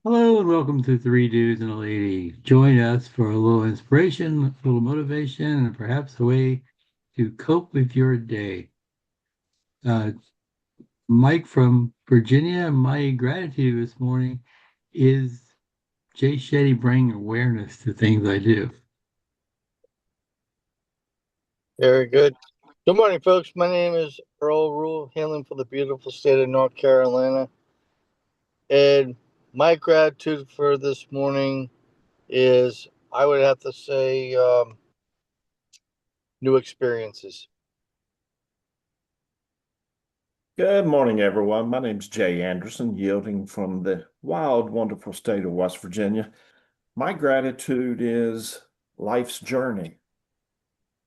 Hello and welcome to Three Dudes and a Lady. Join us for a little inspiration, a little motivation, and perhaps a way to cope with your day. Uh, Mike from Virginia, my gratitude this morning is Jay Shetty bringing awareness to things I do. Very good. Good morning, folks. My name is Earl, hailing from the beautiful state of North Carolina. And my gratitude for this morning is, I would have to say, new experiences. Good morning, everyone. My name's Jay Anderson, yielding from the wild, wonderful state of West Virginia. My gratitude is life's journey.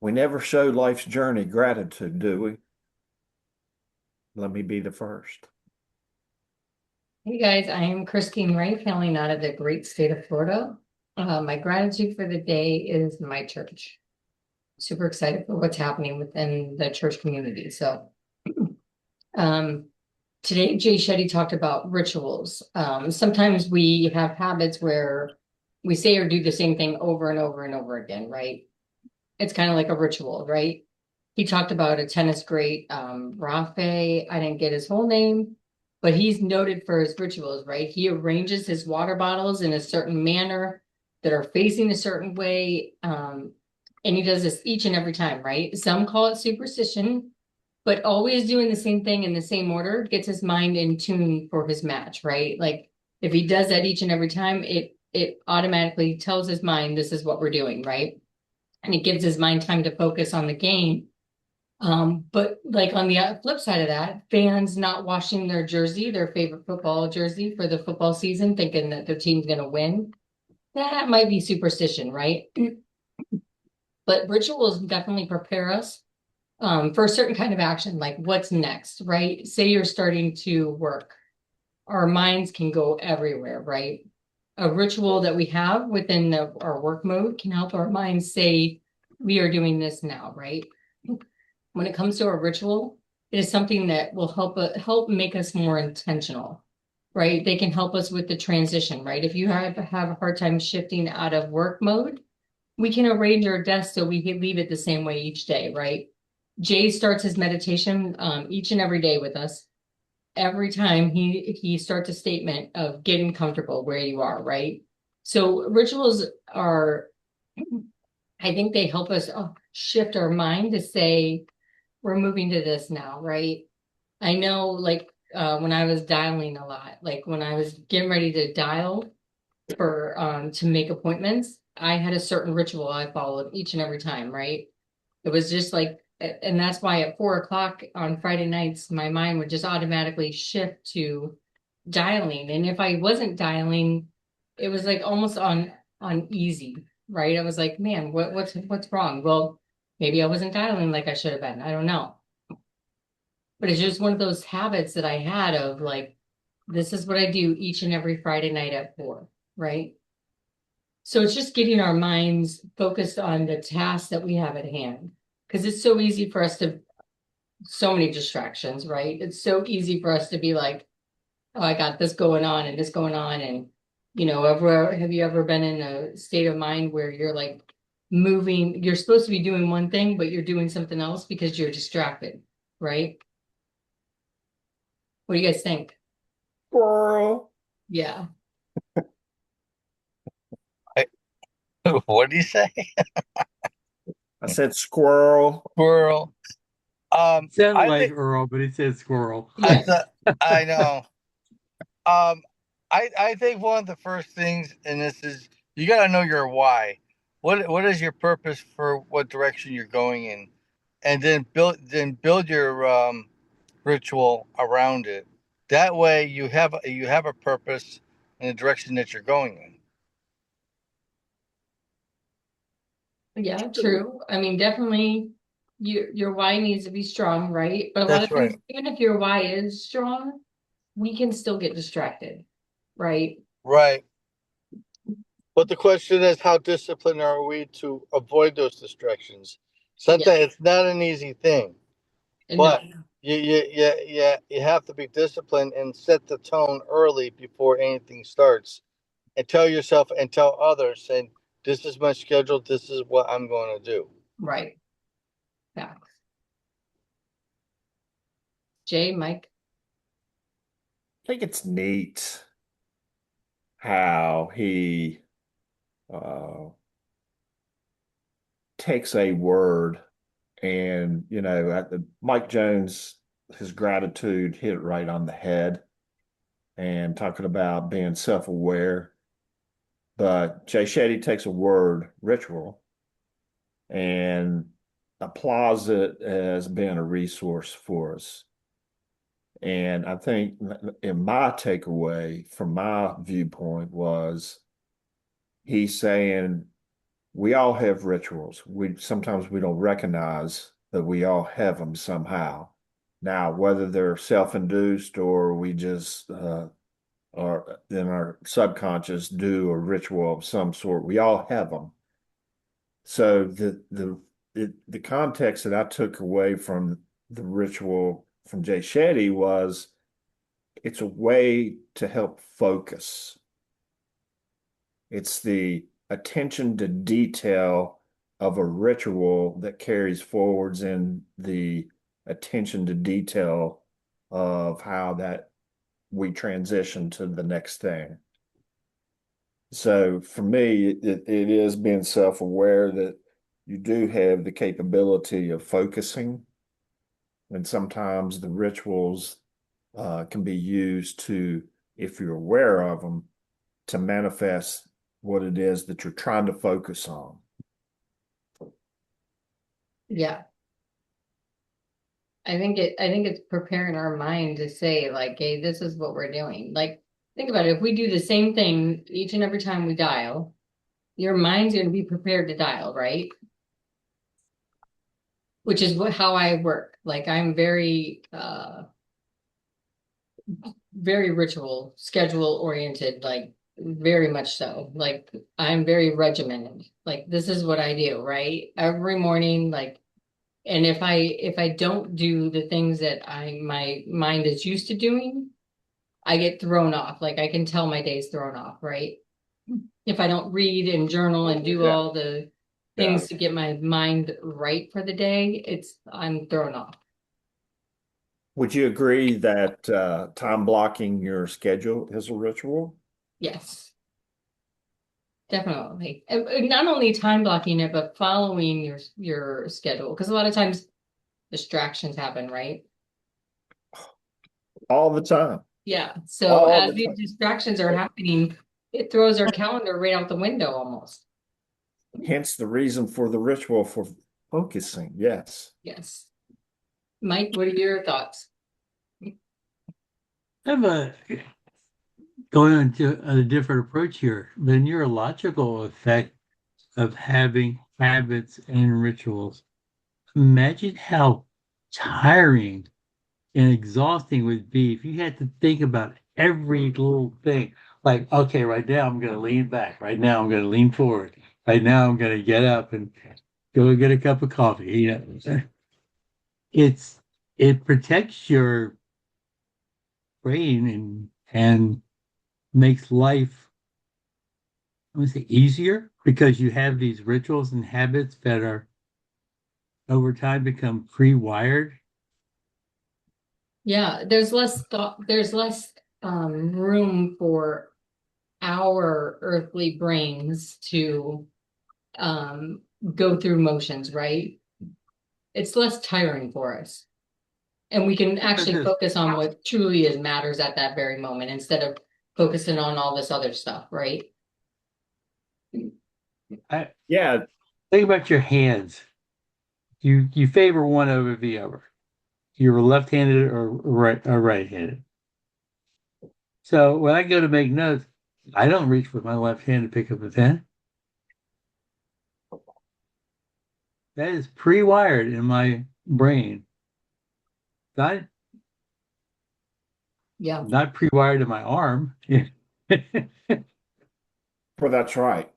We never show life's journey gratitude, do we? Let me be the first. Hey guys, I am Christine Wright, hailing out of the great state of Florida. My gratitude for the day is my church. Super excited for what's happening within the church community. So, um, today Jay Shetty talked about rituals. Sometimes we have habits where we say or do the same thing over and over and over again, right? It's kind of like a ritual, right? He talked about a tennis great, Rafe. I didn't get his whole name, but he's noted for his rituals, right? He arranges his water bottles in a certain manner that are facing a certain way. And he does this each and every time, right? Some call it superstition, but always doing the same thing in the same order gets his mind in tune for his match, right? Like if he does that each and every time, it automatically tells his mind this is what we're doing, right? And it gives his mind time to focus on the game. But like on the flip side of that, fans not washing their jersey, their favorite football jersey for the football season, thinking that their team's going to win, that might be superstition, right? But rituals definitely prepare us for a certain kind of action, like what's next, right? Say you're starting to work, our minds can go everywhere, right? A ritual that we have within our work mode can help our minds say, we are doing this now, right? When it comes to a ritual, it is something that will help make us more intentional, right? They can help us with the transition, right? If you have a hard time shifting out of work mode, we can arrange our desk so we can leave it the same way each day, right? Jay starts his meditation each and every day with us. Every time he starts a statement of getting comfortable where you are, right? So rituals are, I think they help us shift our mind to say, we're moving to this now, right? I know, like, when I was dialing a lot, like when I was getting ready to dial for to make appointments, I had a certain ritual I followed each and every time, right? It was just like, and that's why at 4 o'clock on Friday nights, my mind would just automatically shift to dialing. And if I wasn't dialing, it was like almost on easy, right? I was like, man, what's wrong? Well, maybe I wasn't dialing like I should have been. I don't know. But it's just one of those habits that I had of like, this is what I do each and every Friday night at 4, right? So it's just getting our minds focused on the tasks that we have at hand. Because it's so easy for us to, so many distractions, right? It's so easy for us to be like, oh, I got this going on and this going on. And, have you ever been in a state of mind where you're like moving, you're supposed to be doing one thing, but you're doing something else because you're distracted, right? What do you guys think? Squirrel. Yeah. I, what do you say? I said squirrel. Squirrel. Sounded I like think Earl, but he said squirrel. I Yeah. thought I know. Um, I think one of the first things in this is you got to know your why. What is your purpose for what direction you're going in, and then build your ritual around it. That way, you have a purpose in the direction that you're going in. Yeah, true. I mean, definitely your why needs to be strong, right? But a lot That's of times, right. even if your why is strong, we can still get distracted, right? Right. But the question is, how disciplined are we to avoid those distractions? Yeah. Sometimes it's not an easy thing, And no. but you have to be disciplined and set the tone early before anything starts. and tell yourself and tell others, saying, "This is my schedule. This is what I'm going to do." Right. Facts. Jay, Mike. I think it's neat how he uh, takes a word and, at Mike Jones, his gratitude hit it right on the head and talking about being self-aware. But Jay Shetty takes a word, ritual, and applies it as being a resource for us. And I think in my takeaway from my viewpoint was he's saying we all have rituals. Sometimes we don't recognize that we all have them somehow. Now, whether they're self-induced or we just or in our subconscious do a ritual of some sort, we all have them. So the context that I took away from the ritual from Jay Shetty was it's a way to help focus. It's the attention to detail of a ritual that carries forwards in the attention to detail of how that we transition to the next thing. So for me, it is being self-aware that you do have the capability of focusing. And sometimes the rituals can be used to, if you're aware of them, to manifest what it is that you're trying to focus on. Yeah. I think it's preparing our mind to say, like, hey, this is what we're doing. Like, think about it. If we do the same thing each and every time we dial, your mind's going to be prepared to dial, right? Which is how I work. Like, I'm very very ritual, schedule oriented, like very much so. Like, I'm very regimented. Like, this is what I do, right? Every morning, like, and if I don't do the things that my mind is used to doing, I get thrown off. Like, I can tell my day's thrown off, right? If I don't read and journal and do all the things to get my mind right for the day, I'm thrown off. Would you agree that time blocking your schedule is a ritual? Yes, definitely. And not only time blocking it, but following your schedule. Because a lot of times distractions happen, right? All the time. Yeah. So All as the these time. distractions are happening, it throws our calendar right out the window almost. Hence the reason for the ritual for focusing. Yes. Yes. Mike, what are your thoughts? I have going on to a different approach here. The neurological effect of having habits and rituals. Imagine how tiring and exhausting it would be if you had to think about every little thing. Like, okay, right now I'm going to lean back. Right now I'm going to lean forward. Right now I'm going to get up and go get a cup of coffee. It protects your brain and makes life, I would say, easier because you have these rituals and habits that are over time become pre-wired. Yeah, there's less thought, there's less room for our earthly brains to go through motions, right? It's less tiring for us. And we can actually focus on what truly is matters at that very moment instead of focusing on all this other stuff, right? Yeah. Think about your hands. You favor one over the other. You're left-handed or right-handed. So when I go to make notes, I don't reach with my left hand to pick up a pen. That is pre-wired in my brain. Not Yeah. Not pre-wired in my arm. Well, that's right.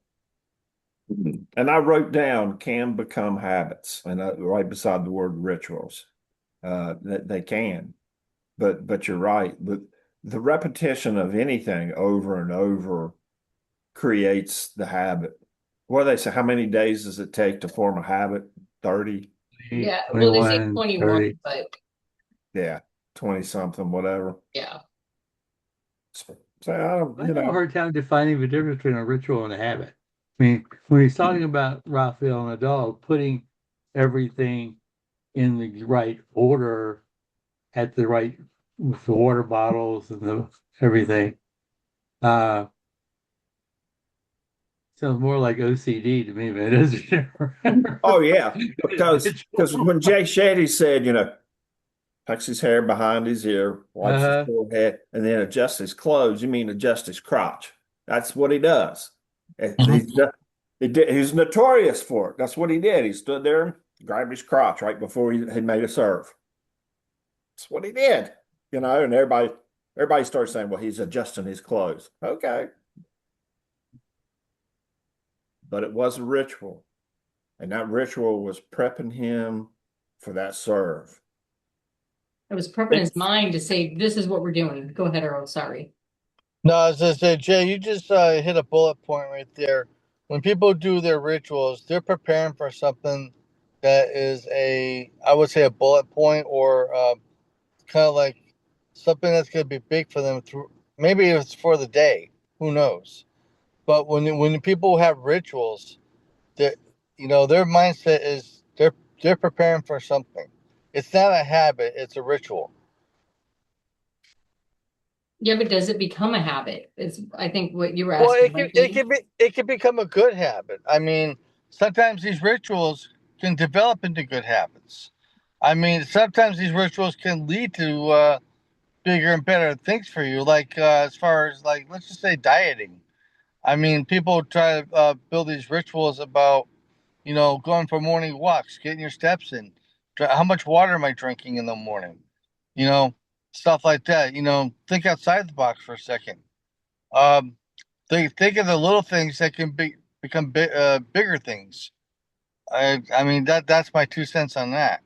And I wrote down can become habits, and right beside the word rituals, that they can. But you're right. The repetition of anything over and over creates the habit. What do they say? How many days does it take to form a habit? 30? Yeah, well, they say 21, 21, 30. but Yeah, 20 something, whatever. yeah. So I don't, I have a hard time defining the difference between a ritual and a habit. I mean, when he's talking about Raphael Nadal putting everything in the right order at the right with the water bottles and the everything, uh, sounds more like OCD to me than it is. oh yeah, because when Jay Shetty said, tucks his hair behind his ear, wipes his Uh-huh. forehead, and then adjusts his clothes, you mean adjust his crotch. That's what he does. He's notorious for it. That's what he did. He stood there and grabbed his crotch right before he made a serve. That's what he did, and everybody starts saying, well, he's adjusting his clothes. Okay. But it was a ritual. And that ritual was prepping him for that serve. It was prepping his mind to say, this is what we're doing. Go ahead, Earl. Sorry. No, as I said, Jay, you just hit a bullet point right there. When people do their rituals, they're preparing for something that is I would say, a bullet point, or kind of like something that's going to be big for them through. Maybe it's for the day. Who knows? But when people have rituals, that their mindset is they're preparing for something. It's not a habit; it's a ritual. Yeah, but does it become a habit? Is I think what you were Well, asking, right, Katie? it can become a good habit. I mean, sometimes these rituals can develop into good habits. I mean, sometimes these rituals can lead to bigger and better things for you. Like as far as, like, let's just say, dieting. I mean, people try to build these rituals about going for morning walks, getting your steps in. How much water am I drinking in the morning? You know, Stuff like that. Think outside the box for a second. Um, think of the little things that can become bigger things. I mean, that's my 2 cents on that.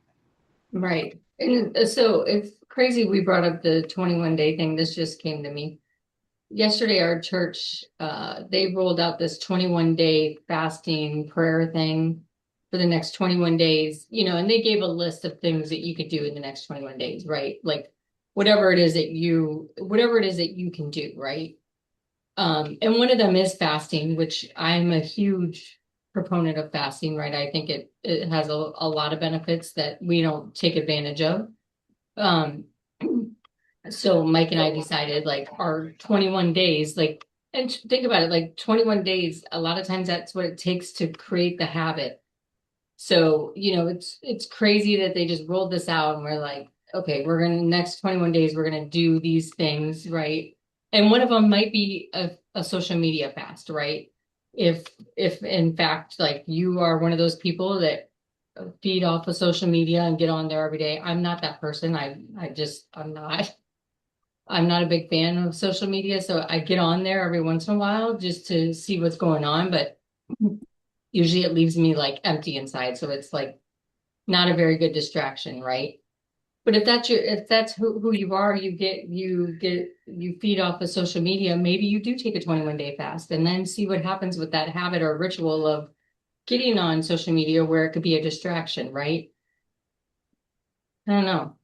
Right. And so it's crazy we brought up the 21-day thing. This just came to me. Yesterday, our church, they rolled out this 21-day fasting prayer thing for the next 21 days, and they gave a list of things that you could do in the next 21 days, right? Like whatever it is that you can do, right? And one of them is fasting, which I'm a huge proponent of fasting, right? I think it has a lot of benefits that we don't take advantage of. Um, so Mike and I decided, like, our 21 days, like, and think about it, like 21 days, a lot of times that's what it takes to create the habit. So, it's crazy that they just rolled this out and we're like, okay, next 21 days, we're gonna do these things, right? And one of them might be a social media fast, right? If in fact, like, you are one of those people that feed off of social media and get on there every day. I'm not that person. I'm not a big fan of social media, so I get on there every once in a while just to see what's going on, but usually it leaves me like empty inside. So it's like not a very good distraction, right? But if that's who you are, you feed off of social media, maybe you do take a 21-day fast and then see what happens with that habit or ritual of getting on social media where it could be a distraction, right? I don't know.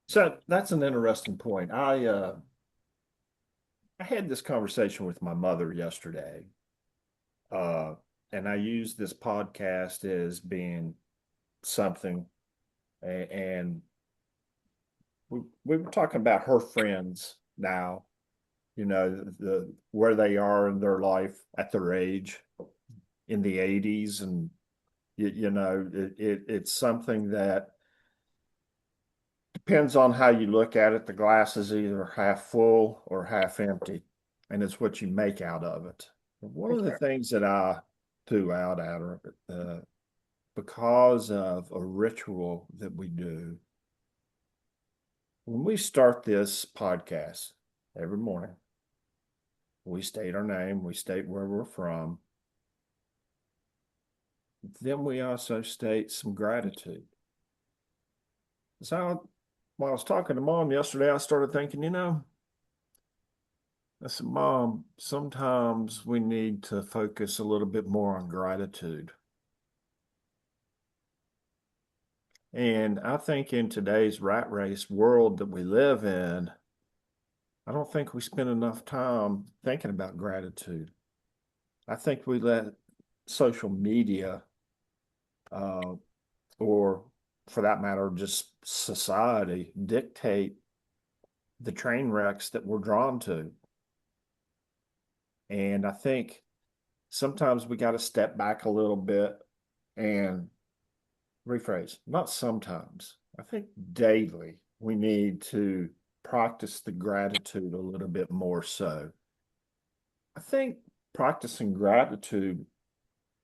So that's an interesting point. I had this conversation with my mother yesterday, uh, and I used this podcast as being something, and we were talking about her friends now, the where they are in their life at their age in the 80s, and it's something that depends on how you look at it. The glass is either half full or half empty, and it's what you make out of it. One For of the sure. things that I threw out at her, because of a ritual that we do, when we start this podcast every morning, we state our name, we state where we're from. Then we also state some gratitude. So while I was talking to Mom yesterday, I started thinking, I said, Mom, sometimes we need to focus a little bit more on gratitude. And I think in today's rat race world that we live in, I don't think we spend enough time thinking about gratitude. I think we let social media, uh, or for that matter, just society dictate the train wrecks that we're drawn to. And I think sometimes we got to step back a little bit and rephrase, not sometimes. I think daily we need to practice the gratitude a little bit more so. I think practicing gratitude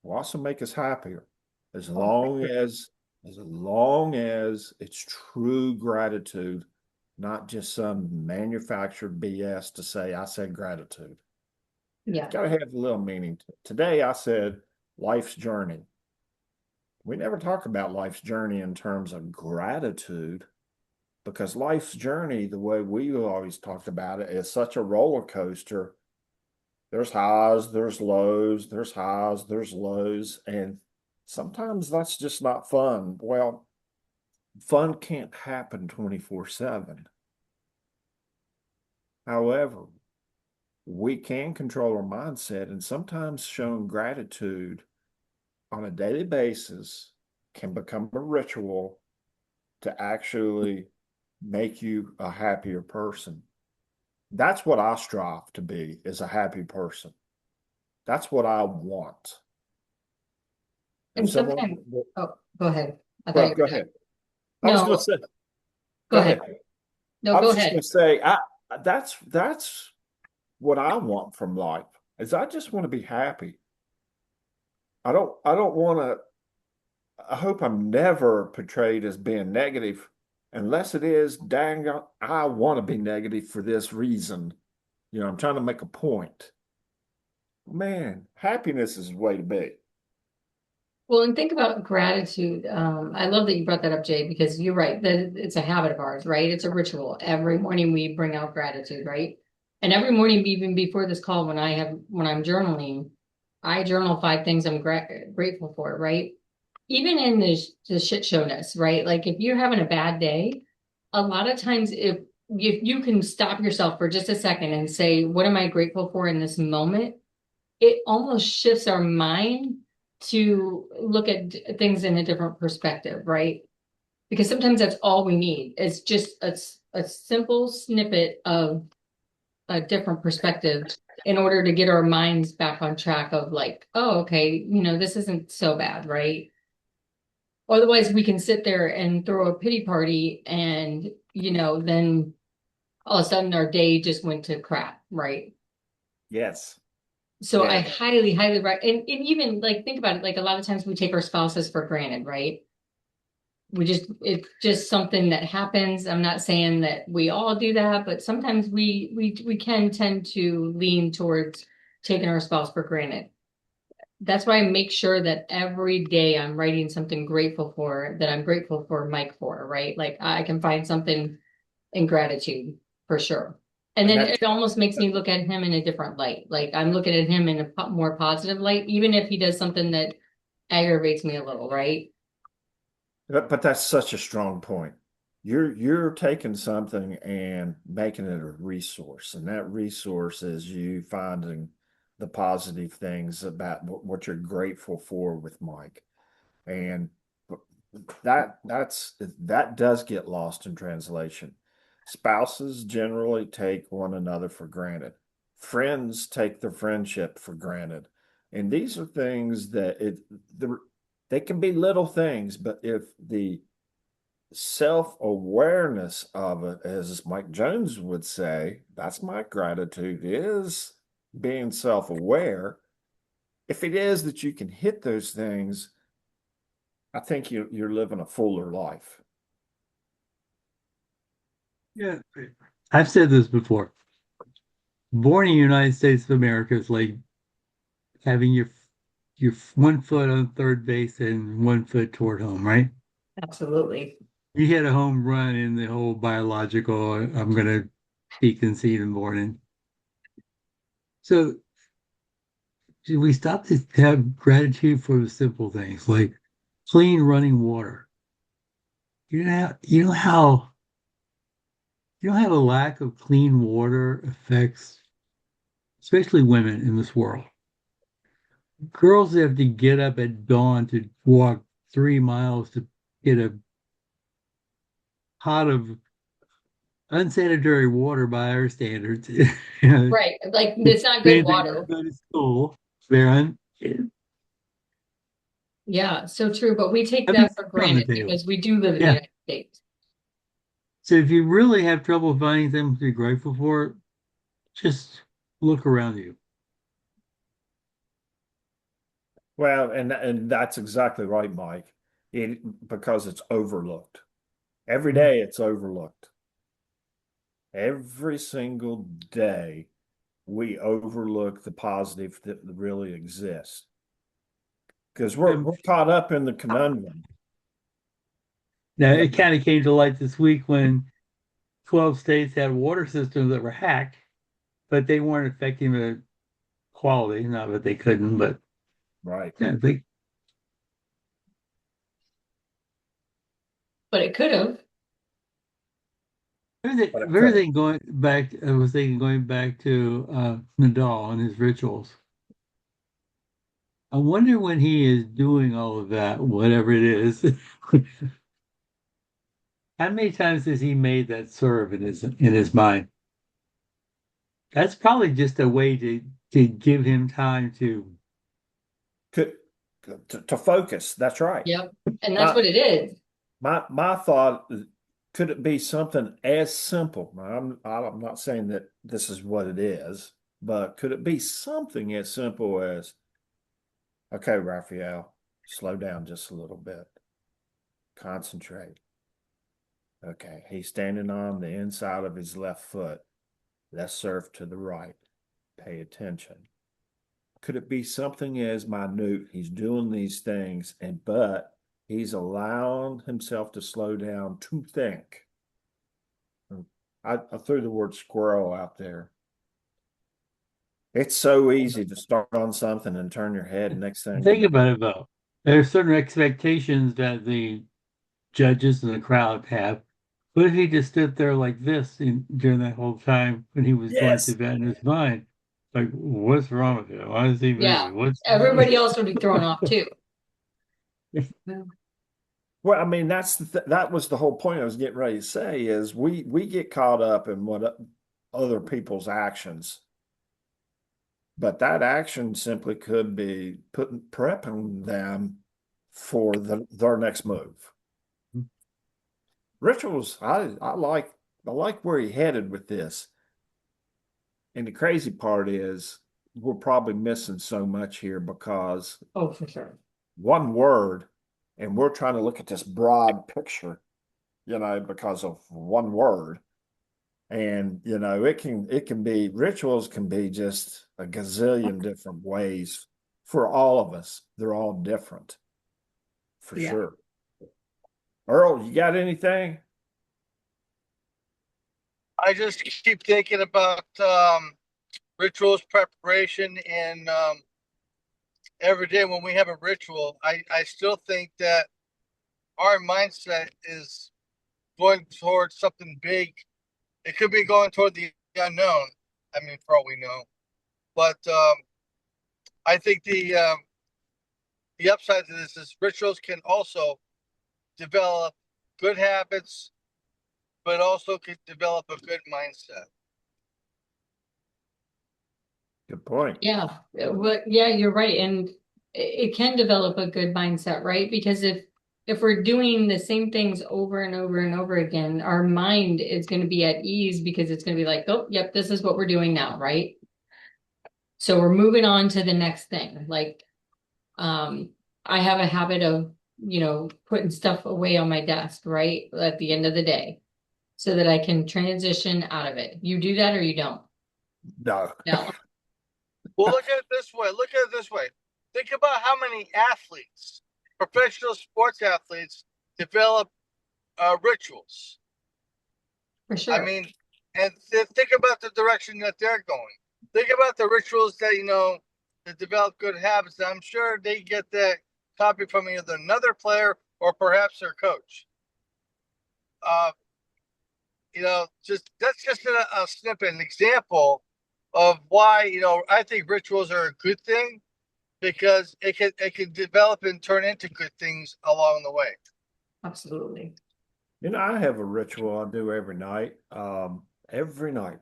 will also make us happier as long as it's true gratitude, not just some manufactured BS to say I said gratitude. Yeah. It's got to have a little meaning to it. Today I said life's journey. We never talk about life's journey in terms of gratitude because life's journey, the way we always talked about it, is such a roller coaster. There's highs, there's lows, there's highs, there's lows, and sometimes that's just not fun. Well, fun can't happen 24/7. However, we can control our mindset, and sometimes showing gratitude on a daily basis can become a ritual to actually make you a happier person. That's what I strive to be, is a happy person. That's what I want. And If someone, sometimes, oh, go ahead. I thought well, you go were ahead. I was No, going to say, go go ahead. ahead. No, I go was just ahead. going to say, that's what I want from life. Is I just want to be happy. I don't want to. I hope I'm never portrayed as being negative, unless it is, dang, I want to be negative for this reason. I'm trying to make a point. Man, happiness is the way to be. Well, and think about gratitude. I love that you brought that up, Jay, because you're right. That it's a habit of ours, right? It's a ritual. Every morning we bring out gratitude, right? And every morning, even before this call, when I'm journaling, I journal 5 things I'm grateful for, right? Even in the shit showness, right? Like if you're having a bad day, a lot of times if you can stop yourself for just a second and say, what am I grateful for in this moment? It almost shifts our mind to look at things in a different perspective, right? Because sometimes that's all we need. It's just a simple snippet of a different perspective in order to get our minds back on track of like, oh, okay, this isn't so bad, right? Otherwise, we can sit there and throw a pity party and, then all of a sudden our day just went to crap, right? Yes. So I Yeah. highly, highly and even like think about it, like a lot of times we take our spouses for granted, right? It's just something that happens. I'm not saying that we all do that, but sometimes we can tend to lean towards taking our spouse for granted. That's why I make sure that every day I'm writing something grateful for that I'm grateful for Mike for, right? Like I can find something in gratitude for sure. And And then that's it almost makes me look at him in a different light. Like I'm looking at him in a more positive light, even if he does something that aggravates me a little, right? but that's such a strong point. You're taking something and making it a resource, and that resource is you finding the positive things about what you're grateful for with Mike. And that does get lost in translation. Spouses generally take one another for granted. Friends take their friendship for granted. And these are things that they can be little things, but if the self-awareness of it, as Mike Jones would say, that's my gratitude, is being self-aware. If it is that you can hit those things, I think you're living a fuller life. Yeah. I've said this before. Born in the United States of America is like having your 1 foot on third base and 1 foot toward home, right? Absolutely. You hit a home run in the whole biological, I'm going to be conceived and born in. So should we stop to have gratitude for the simple things like clean running water? You know how a lack of clean water affects especially women in this world. Girls have to get up at dawn to walk 3 miles to get a pot of unsanitary water by our standards. Right. Like it's not good water. Go to school, Baron. Yeah, so true. But we take I mean, that for on the granted table. because we do live in the Yeah. United States. So if you really have trouble finding things to be grateful for, just look around you. Well, and that's exactly right, Mike. Because it's overlooked. Every day it's overlooked. Every single day we overlook the positive that really exists. Because we're caught up in the conundrum. Now, Yeah. it kind of came to light this week when 12 states had water systems that were hacked, but they weren't affecting the quality. Not that they couldn't, but Right. yeah, But it could have. But it could. everything going back, I was thinking going back to Nadal and his rituals. I wonder when he is doing all of that, whatever it is. How many times has he made that serve in his mind? That's probably just a way to give him time to. To focus. That's right. Yep. And that's what it is. My thought is, could it be something as simple? I'm not saying that this is what it is, but could it be something as simple as, okay, Raphael, slow down just a little bit. Concentrate. Okay, he's standing on the inside of his left foot. Let's serve to the right. Pay attention. Could it be something as minute? He's doing these things, but he's allowing himself to slow down to think. I threw the word squirrel out there. It's so easy to start on something and turn your head. Next thing Think about it though. There are certain expectations that the judges and the crowd have. What if he just stood there like this during that whole time when he was going through yes. that in his mind? Like, what's wrong with him? Why is he Yeah. moving? Everybody else would be thrown off too. Well, I mean, that was the whole point I was getting ready to say is we get caught up in what other people's actions, but that action simply could be prepping them for their next move. Rituals, I like where he headed with this, and the crazy part is we're probably missing so much here because Oh, for sure. one word, and we're trying to look at this broad picture, because of one word. And it can be rituals can be just a gazillion different ways for all of us. They're all different for sure. Earl, you got anything? I just keep thinking about rituals, preparation, and every day when we have a ritual, I still think that our mindset is going towards something big. It could be going toward the unknown. I mean, for all we know, but I think the upside to this is rituals can also develop good habits, but also can develop a good mindset. Good point. Yeah. Well, yeah, you're right. And it can develop a good mindset, right? Because if we're doing the same things over and over and over again, our mind is going to be at ease because it's going to be like, oh, yep, this is what we're doing now, right? So we're moving on to the next thing. Like, I have a habit of, putting stuff away on my desk, right? At the end of the day, so that I can transition out of it. You do that or you don't? No. No. Well, look at it this way. Look at it this way. Think about how many athletes, professional sports athletes, develop rituals. For sure. I mean, and think about the direction that they're going. think about the rituals that, that develop good habits. I'm sure they get that copy from either another player or perhaps their coach. That's just a snippet, an example of why, I think rituals are a good thing because it can develop and turn into good things along the way. Absolutely. I have a ritual I do every night. Every night.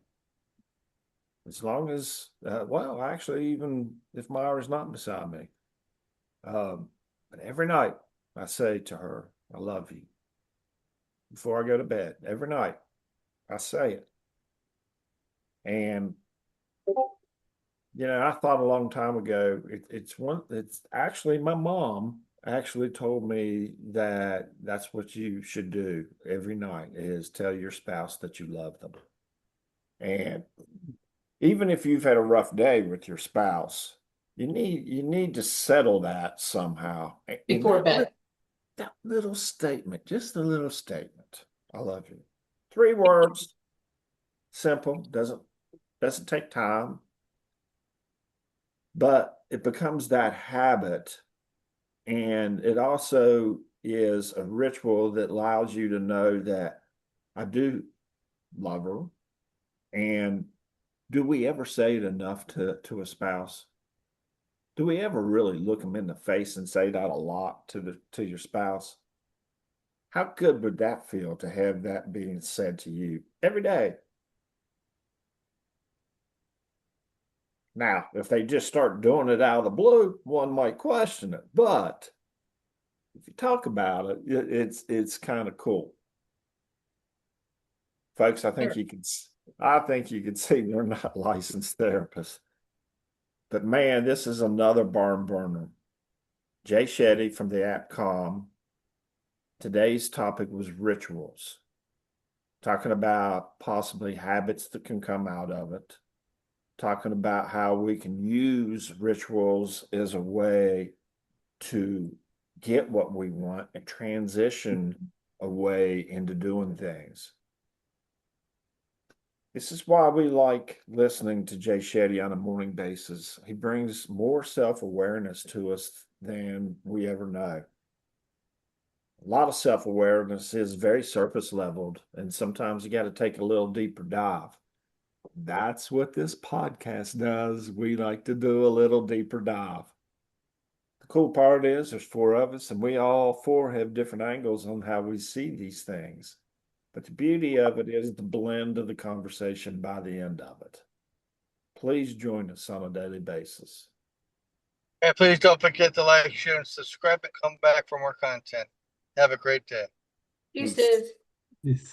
As long as, well, actually, even if Myra's not beside me. But every night I say to her, I love you. Before I go to bed, every night I say it. And, I thought a long time ago, it's actually my mom actually told me that that's what you should do every night is tell your spouse that you love them. And even if you've had a rough day with your spouse, you need to settle that somehow. And Before bed. that little statement, just a little statement. I love you. 3 words, simple, doesn't take time, but it becomes that habit. And it also is a ritual that allows you to know that I do love her. And do we ever say it enough to a spouse? Do we ever really look them in the face and say that a lot to your spouse? How good would that feel to have that being said to you every day? Now, if they just start doing it out of the blue, one might question it. But if you talk about it, it's kind of cool. Folks, I think Sure. you can see they're not licensed therapists. But man, this is another barn burner. Jay Shetty from the app Calm. Today's topic was rituals, talking about possibly habits that can come out of it, talking about how we can use rituals as a way to get what we want and transition away into doing things. This is why we like listening to Jay Shetty on a morning basis. He brings more self-awareness to us than we ever know. A lot of self-awareness is very surface leveled, and sometimes you got to take a little deeper dive. That's what this podcast does. We like to do a little deeper dive. The cool part is there's 4 of us, and we all 4 have different angles on how we see these things. But the beauty of it is the blend of the conversation by the end of it. Please join us on a daily basis. And please don't forget to like, share, and subscribe and come back for more content. Have a great day. Deuces. Yes.